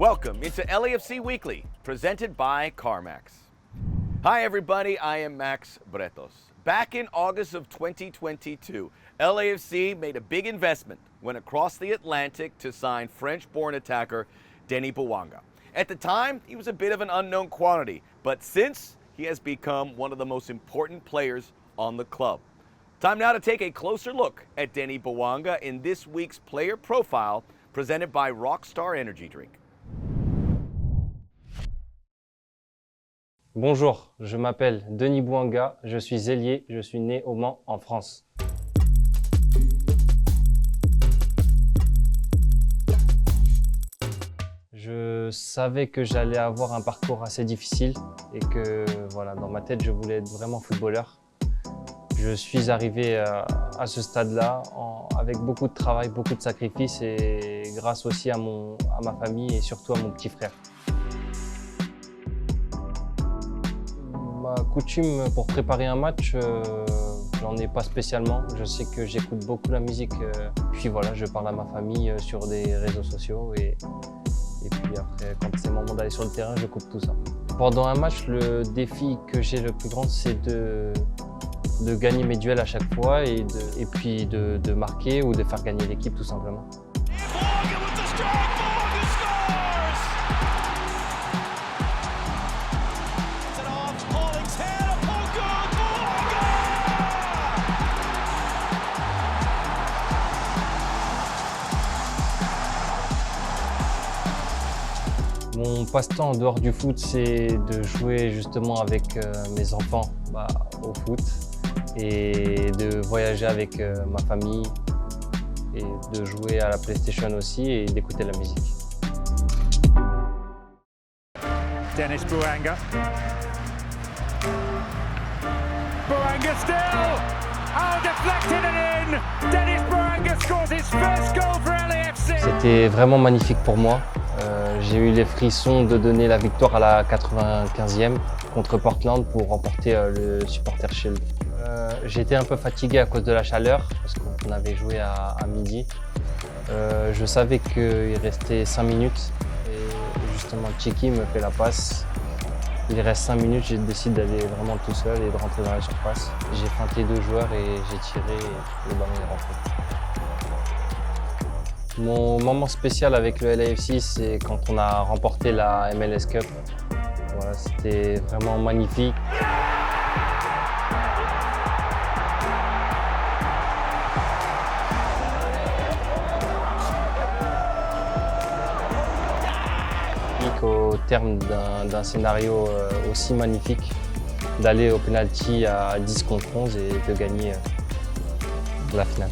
Welcome into LAFC Weekly, presented by CarMax. Hi everybody, I am Max Bretos. Back in August of 2022, LAFC made a big investment, went across the Atlantic to sign French-born attacker Denis Bouanga. At the time, he was a bit of an unknown quantity, but since, he has become one of the most important players on the club. Time now to take a closer look at Denis Bouanga in this week's player profile presented by Rockstar Energy Drink. Bonjour, je m'appelle Denis Bouanga, je suis ailier, je suis né au Mans en France. Je savais que j'allais avoir un parcours assez difficile et que voilà, dans ma tête je voulais être vraiment footballeur. Je suis arrivé à ce stade-là avec beaucoup de travail, beaucoup de sacrifices et grâce aussi à ma famille et surtout à mon petit frère. Ma coutume pour préparer un match, j'en ai pas spécialement. Je sais que j'écoute beaucoup la musique, puis voilà, je parle à ma famille sur des réseaux sociaux et puis après, quand c'est le moment d'aller sur le terrain, je coupe tout ça. Pendant un match, le défi que j'ai le plus grand, c'est de gagner mes duels à chaque fois et puis de marquer ou de faire gagner l'équipe tout simplement. Mon passe-temps en dehors du foot, c'est de jouer justement avec mes enfants au foot et de voyager avec ma famille et de jouer à la PlayStation aussi et d'écouter la musique. Denis Bouanga. Bouanga still! Oh, deflected and in! Denis Bouanga scores his first goal for LAFC! C'était vraiment magnifique pour moi. J'ai eu les frissons de donner la victoire à la 95e contre Portland pour remporter le Supporter Shield. J'étais un peu fatigué à cause de la chaleur parce qu'on avait joué à midi. Je savais qu'il restait 5 minutes et justement Chiki me fait la passe. Il reste 5 minutes, j'ai décidé d'aller vraiment tout seul et de rentrer dans la surface. J'ai feinté 2 joueurs et j'ai tiré et le ballon est rentré. Mon moment spécial avec le LAFC, c'est quand on a remporté la MLS Cup. Voilà, c'était vraiment magnifique. Au terme d'un scénario aussi magnifique, d'aller au penalty à 10 contre 11 et de gagner la finale.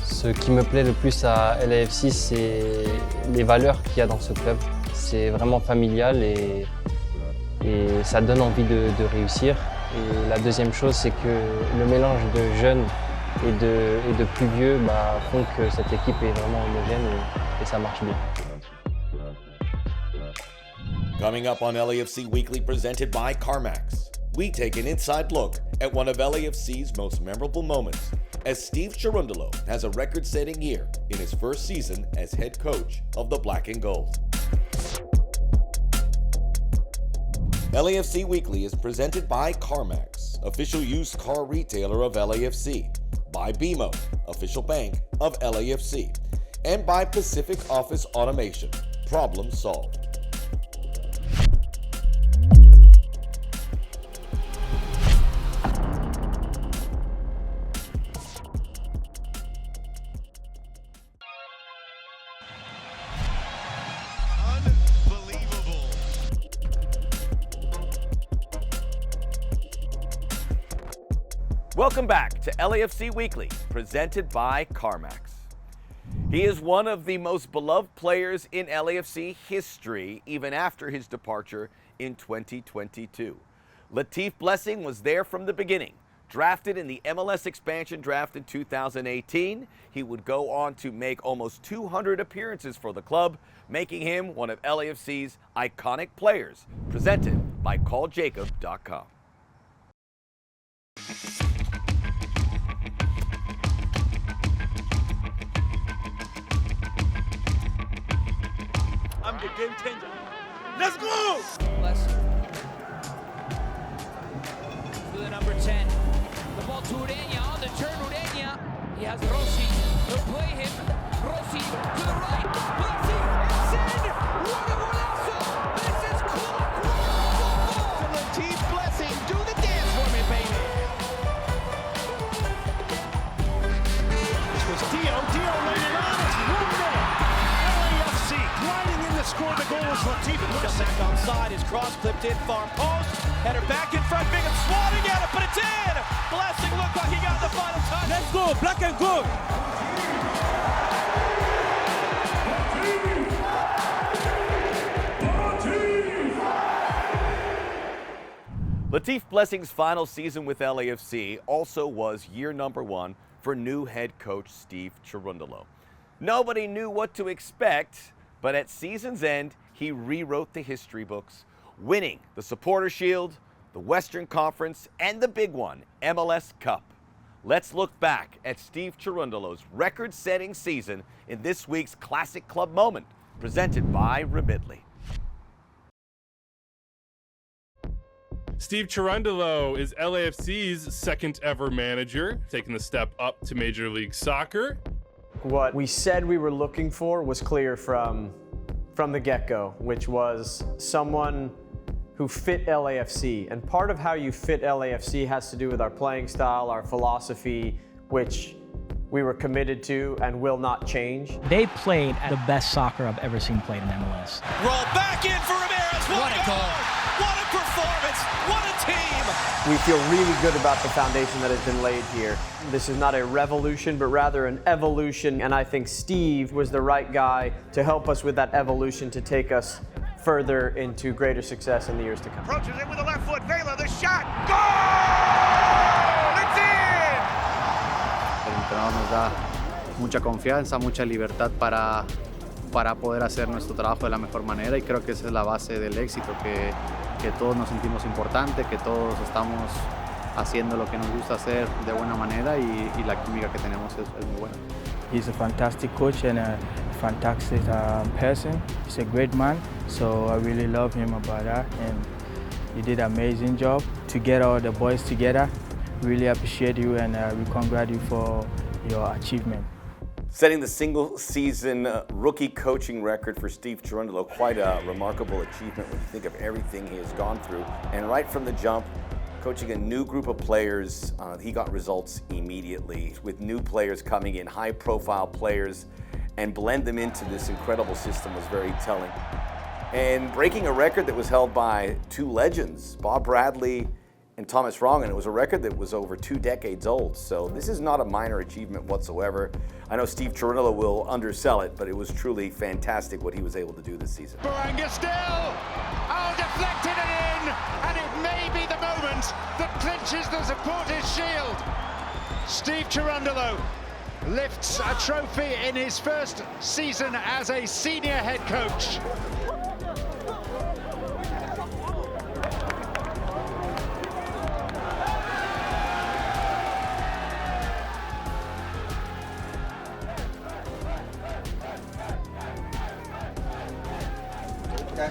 Ce qui me plaît le plus à LAFC, c'est les valeurs qu'il y a dans ce club. C'est vraiment familial et ça donne envie de réussir. Et la deuxième chose, c'est que le mélange de jeunes et de plus vieux font que cette équipe est vraiment homogène et ça marche bien. Coming up on LAFC Weekly presented by CarMax, we take an inside look at one of LAFC's most memorable moments as Steve Cherundolo has a record-setting year in his first season as head coach of the Black and Gold. LAFC Weekly is presented by CarMax, official used car retailer of LAFC, by BMO, official bank of LAFC, and by Pacific Office Automation. Problem solved. Welcome back to LAFC Weekly, presented by CarMax. He is one of the most beloved players in LAFC history, even after his departure in 2022. Latif Blessing was there from the beginning. Drafted in the MLS expansion draft in 2018, he would go on to make almost 200 appearances for the club, making him one of LAFC's iconic players, presented by CallJacob.com. a game changer. Let's go! Blessing. To the number 10. The ball to Ureña on the turn. Ureña. He has Rossi. He'll play him. Rossi to the right. Blessing. It's in. What a golazo. This is clockwork football. To Latif Blessing. Do the dance for me, baby. This was Dio. Dio laid it on. It's 1-0. LAFC gliding in to score the goals. Latif Blessing. Back onside. His cross clipped in far post. Header back in front. Bingham swatting at it, but it's in. Blessing looked like he got the final touch. Let's go, black and gold. Latif Blessing's final season with LAFC also was year number 1 for new head coach Steve Cherundolo. Nobody knew what to expect, but at season's end, he rewrote the history books, winning the Supporter Shield, the Western Conference, and the big one, MLS Cup. Let's look back at Steve Cherundolo's record-setting season in this week's Classic Club Moment, presented by Remitly. Steve Cherundolo is LAFC's second ever manager, taking the step up to Major League Soccer. What we said we were looking for was clear from the get-go, which was someone who fit LAFC. And part of how you fit LAFC has to do with our playing style, our philosophy, which we were committed to and will not change. They played the best soccer I've ever seen played in MLS. Roll back in for Ramirez. What a goal. What a performance. What a team. We feel really good about the foundation that has been laid here. This is not a revolution, but rather an evolution. And I think Steve was the right guy to help us with that evolution to take us further into greater success in the years to come. Approaches it with the left foot. Vela, the shot. Goal! It's in! El entrenador nos da mucha confianza, mucha libertad para poder hacer nuestro trabajo de la mejor manera, y creo que esa es la base del éxito, que todos nos sentimos importantes, que todos estamos haciendo lo que nos gusta hacer de buena manera, y la química que tenemos es muy buena. He's a fantastic coach and a fantastic person. He's a great man, so I really love him about that, and he did an amazing job to get all the boys together. Really appreciate you, and we congratulate you for your achievement. Setting the single-season rookie coaching record for Steve Cherundolo, quite a remarkable achievement when you think of everything he has gone through. And right from the jump, coaching a new group of players, he got results immediately with new players coming in, high-profile players, and blend them into this incredible system was very telling. And breaking a record that was held by two legends, Bob Bradley and Thomas Wrong, and it was a record that was over 2 decades old. So this is not a minor achievement whatsoever. I know Steve Cherundolo will undersell it, but it was truly fantastic what he was able to do this season. Bouanga still. Oh, deflected it in. And it may be the moment that clinches the supporters' shield. Steve Cherundolo lifts a trophy in his first season as a senior head coach.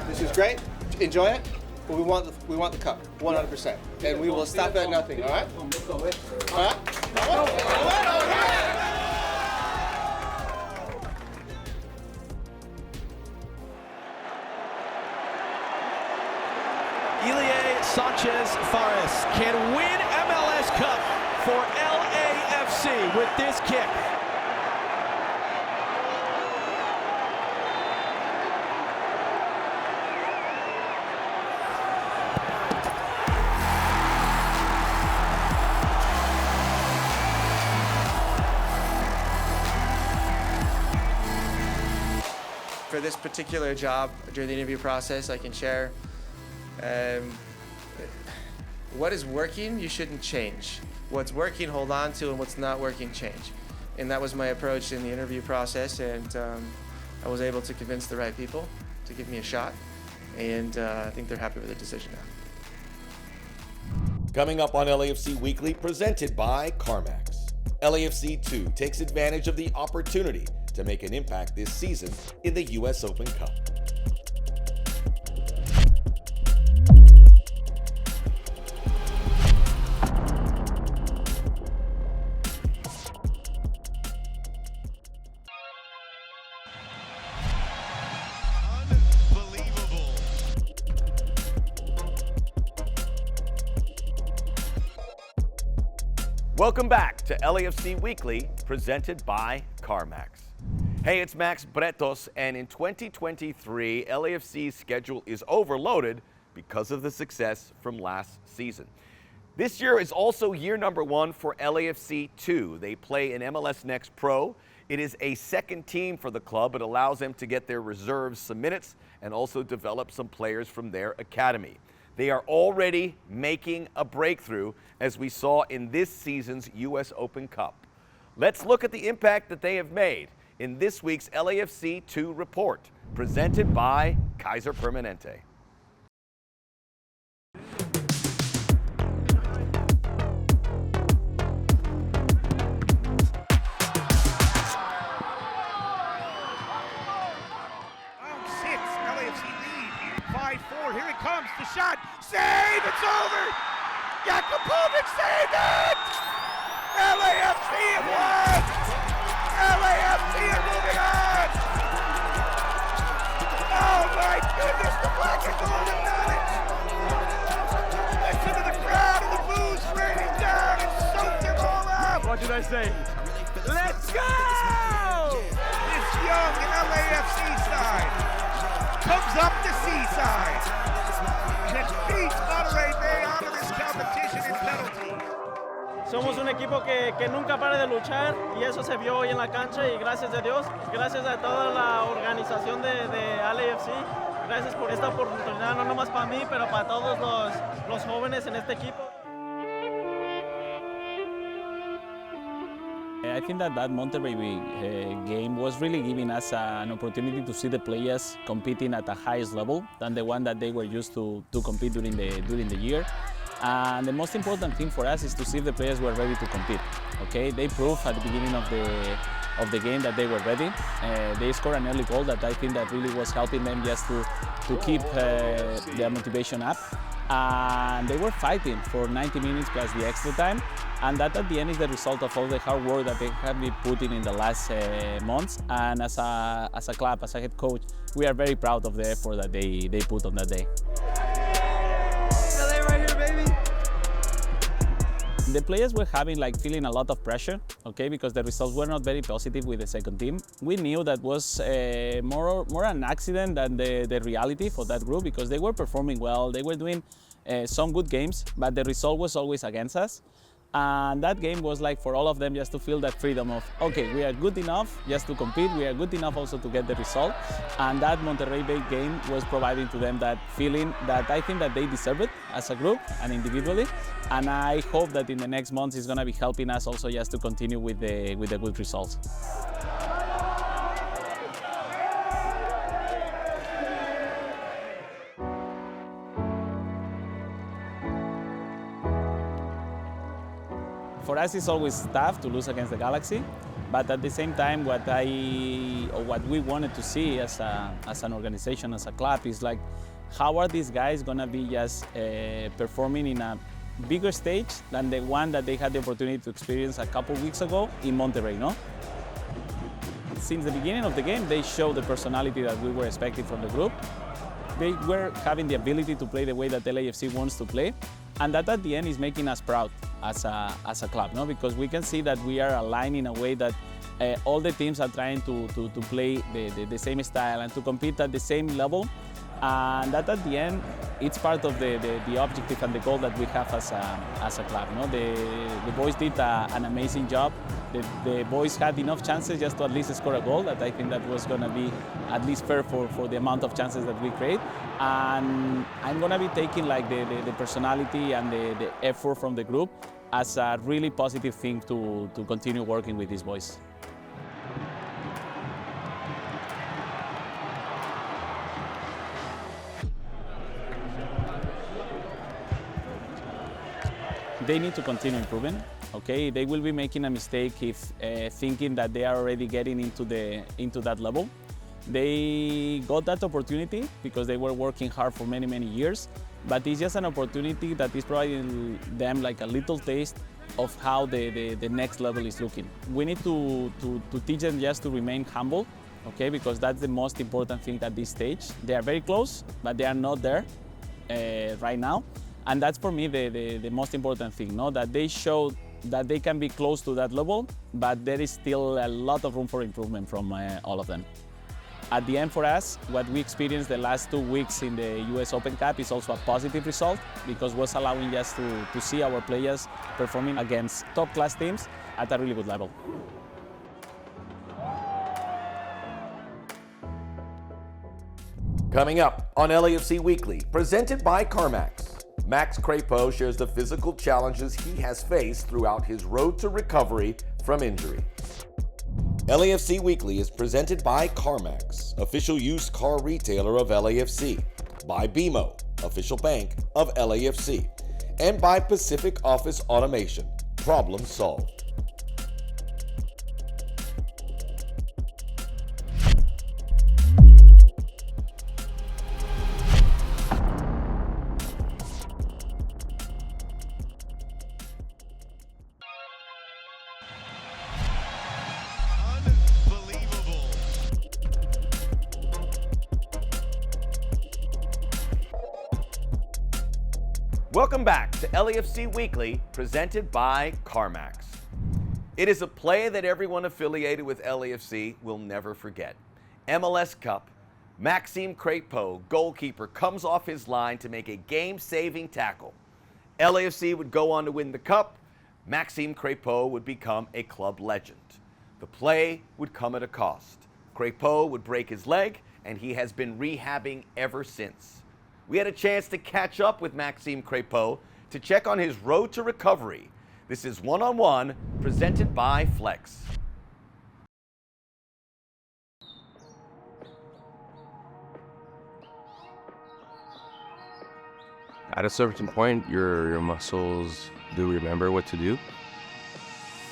This is great. Enjoy it. But we want the cup, 100%. And we will stop at nothing. All right. All right. Ilie Sanchez Fares can win MLS Cup for LAFC with this kick. For this particular job, during the interview process, I can share what is working, you shouldn't change. What's working, hold on to, and what's not working, change. And that was my approach in the interview process, and I was able to convince the right people to give me a shot, and I think they're happy with the decision now. Coming up on LAFC Weekly, presented by CarMax. LAFC2 takes advantage of the opportunity to make an impact this season in the U.S. Open Cup. Welcome back to LAFC Weekly, presented by CarMax. Hey, it's Max Bretos, and in 2023, LAFC's schedule is overloaded because of the success from last season. This year is also year number 1 for LAFC2. They play in MLS Next Pro. It is a second team for the club. It allows them to get their reserves some minutes and also develop some players from their academy. They are already making a breakthrough, as we saw in this season's U.S. Open Cup. Let's look at the impact that they have made in this week's LAFC2 report, presented by Kaiser Permanente. Here it comes, the shot, save, it's over! Jakubovic saved it! LAFC have won! LAFC are moving on! Oh my goodness, the black and gold have done it! Listen to the crowd and the booze raining down and soaked them all up! What did I say? Let's go! This young LAFC side comes up the seaside and beats Monterrey Bay out of this competition in penalties. Somos un equipo que nunca para de luchar y eso se vio hoy en la cancha y gracias a Dios, gracias a toda la organización de LAFC, gracias por esta oportunidad, no nomás para mí, pero para todos los jóvenes en este equipo. I think that Monterrey game was really giving us an opportunity to see the players competing at the highest level than the one that they were used to compete during the year. And the most important thing for us is to see if the players were ready to compete. Okay, they proved at the beginning of the game that they were ready. They scored an early goal that I think that really was helping them just to keep their motivation up. And they were fighting for 90 minutes plus the extra time, and that at the end is the result of all the hard work that they have been putting in the last months. And as a club, as a head coach, we are very proud of the effort that they put on that day. LA right here, baby. The players were feeling a lot of pressure, okay, because the results were not very positive with the second team. We knew that was more an accident than the reality for that group, because they were performing well, they were doing some good games, but the result was always against us. And that game was like for all of them just to feel that freedom of, okay, we are good enough just to compete, we are good enough also to get the result. And that Monterrey Bay game was providing to them that feeling that I think that they deserve it as a group and individually. And I hope that in the next months it's going to be helping us also just to continue with the good results. For us, it's always tough to lose against the Galaxy, but at the same time, what we wanted to see as an organization, as a club, is like, how are these guys gonna be just performing in a bigger stage than the one that they had the opportunity to experience a couple weeks ago in Monterrey, no? Since the beginning of the game, they showed the personality that we were expecting from the group. They were having the ability to play the way that LAFC wants to play, and that at the end is making us proud as a club, no? Because we can see that we are aligned in a way that all the teams are trying to play the same style and to compete at the same level, and that at the end it's part of the objective and the goal that we have as a club, no? The boys did an amazing job. The boys had enough chances just to at least score a goal that I think that was going to be at least fair for the amount of chances that we create. And I'm going to be taking like the personality and the effort from the group as a really positive thing to continue working with these boys. They need to continue improving. Okay, they will be making a mistake if thinking that they are already getting into that level. They got that opportunity because they were working hard for many years, but it's just an opportunity that is providing them like a little taste of how the next level is looking. We need to teach them just to remain humble, okay, because that's the most important thing at this stage. They are very close, but they are not there right now. And that's for me the most important thing, no? That they show that they can be close to that level, but there is still a lot of room for improvement from all of them. At the end for us, what we experienced the last 2 weeks in the U.S. Open Cup is also a positive result because it was allowing us to see our players performing against top-class teams at a really good level. Coming up on LAFC Weekly, presented by CarMax, Maxime Crépeau shares the physical challenges he has faced throughout his road to recovery from injury. LAFC Weekly is presented by CarMax, official used car retailer of LAFC, by BMO, official bank of LAFC, and by Pacific Office Automation. Problem solved. Welcome back to LAFC Weekly, presented by CarMax. It is a play that everyone affiliated with LAFC will never forget. MLS Cup, Maxime Crépeau, goalkeeper, comes off his line to make a game-saving tackle. LAFC would go on to win the cup. Maxime Crépeau would become a club legend. The play would come at a cost. Crépeau would break his leg, and he has been rehabbing ever since. We had a chance to catch up with Maxime Crépeau to check on his road to recovery. This is One-on-One, presented by Flex. At a certain point, your muscles do remember what to do.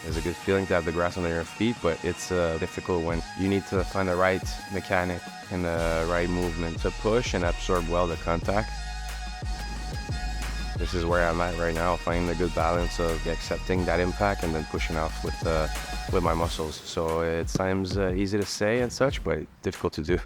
It's a good feeling to have the grass under your feet, but it's difficult when you need to find the right mechanic and the right movement to push and absorb well the contact. This is where I'm at right now, finding the good balance of accepting that impact and then pushing off with my muscles. So it seems easy to say and such, but difficult to do.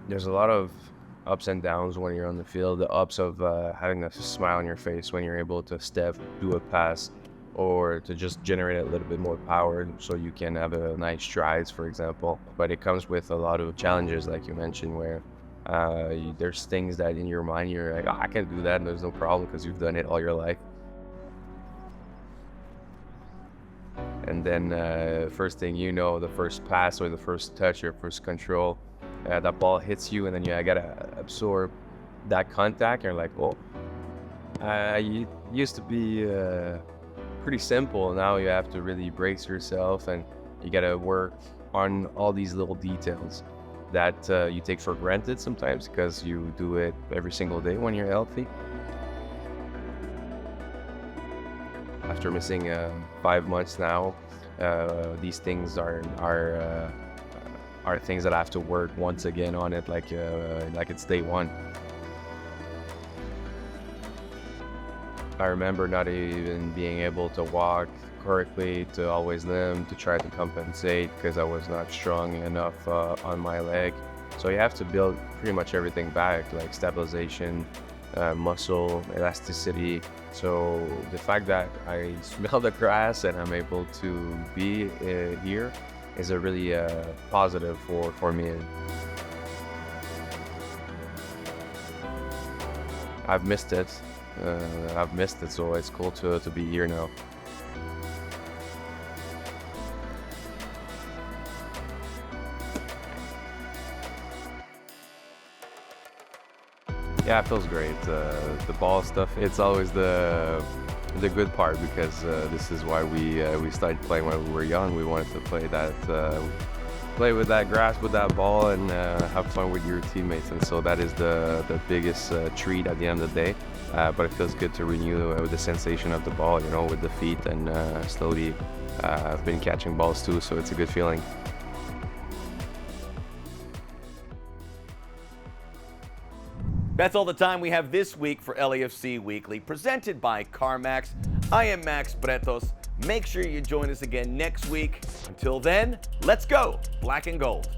There's a lot of ups and downs when you're on the field. The ups of having a smile on your face when you're able to step, do a pass, or to just generate a little bit more power so you can have a nice strides, for example. But it comes with a lot of challenges, like you mentioned, where there's things that in your mind you're like, oh, I can do that, and there's no problem because you've done it all your life. And then first thing you know, the first pass or the first touch or first control, that ball hits you, and then you gotta absorb that contact. You're like, oh, it used to be pretty simple. Now you have to really brace yourself, and you gotta work on all these little details that you take for granted sometimes because you do it every single day when you're healthy. After missing 5 months now, these things are things that I have to work once again on it, like it's day one. I remember not even being able to walk correctly, to always limp, to try to compensate because I was not strong enough on my leg. So you have to build pretty much everything back, like stabilization, muscle, elasticity. So the fact that I smell the grass and I'm able to be here is a really positive for me. I've missed it, so it's cool to be here now. Yeah, it feels great. The ball stuff, it's always the good part because this is why we started playing when we were young. We wanted to play with that grass, with that ball, and have fun with your teammates. And so that is the biggest treat at the end of the day. But it feels good to renew with the sensation of the ball, you know, with the feet, and slowly I've been catching balls too, so it's a good feeling. That's all the time we have this week for LAFC Weekly, presented by CarMax. I am Max Bretos. Make sure you join us again next week. Until then, let's go, Black and Gold.